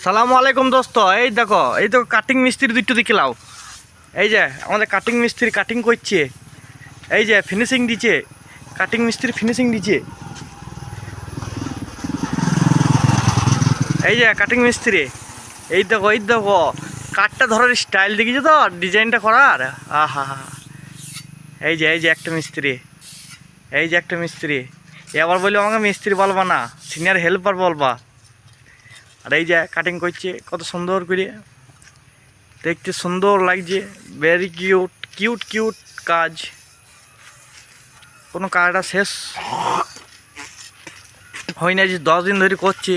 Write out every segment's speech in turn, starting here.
সালামু আলাইকুম দোস্ত। এই দেখো, এই তো কাটিং মিস্ত্রি দুটো দেখে লাও। এই যে আমাদের কাটিং মিস্ত্রি কাটিং করছে, এই যে ফিনিশিং দিচ্ছে, কাটিং মিস্ত্রি ফিনিশিং দিচ্ছে। এই যে কাটিং মিস্ত্রি, এই দেখো কাঠটা ধরার স্টাইল দেখিছো তো, ডিজাইনটা করার। আহা হা, এই যে একটা মিস্ত্রি, এই যে একটা মিস্ত্রি। এবার বললো আমাকে মিস্ত্রি বলবা না, সিনিয়র হেল্পার বলবা। আর এই যে কাটিং করছে কত সুন্দর করে, দেখতে সুন্দর লাগছে, ভেরি কিউট কিউট কিউট কাজ। কোনো কাজটা শেষ হয় না, যে 10 দিন ধরে করছে।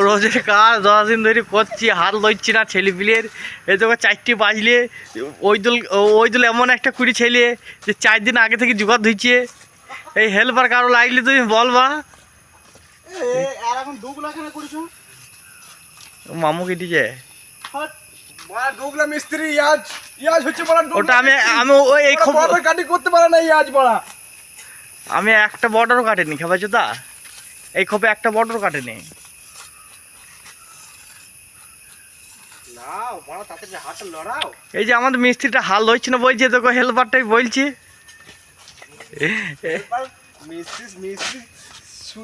রোজের কাজ 10 দিন ধরে করছি, হাত লইছি না ছেলে পিলের। এই তোকে 4টে বাজলে ওই দল এমন একটা কুড়ি ছেলে যে 4 দিন আগে থেকে জোগাড় ধুইছে। এই হেল্পার কারো লাগলে তুমি বলবা। মামু কেটেছে ওটা। আমি এই আমি একটা বর্ডারও কাটেনি, খেপাইছো তা এই খোপে একটা বর্ডারও কাটেনি। এই যে আমাদের মিস্ত্রিটা হাল হচ্ছে না বলছে, তোকে হেল্পারটাই বলছে।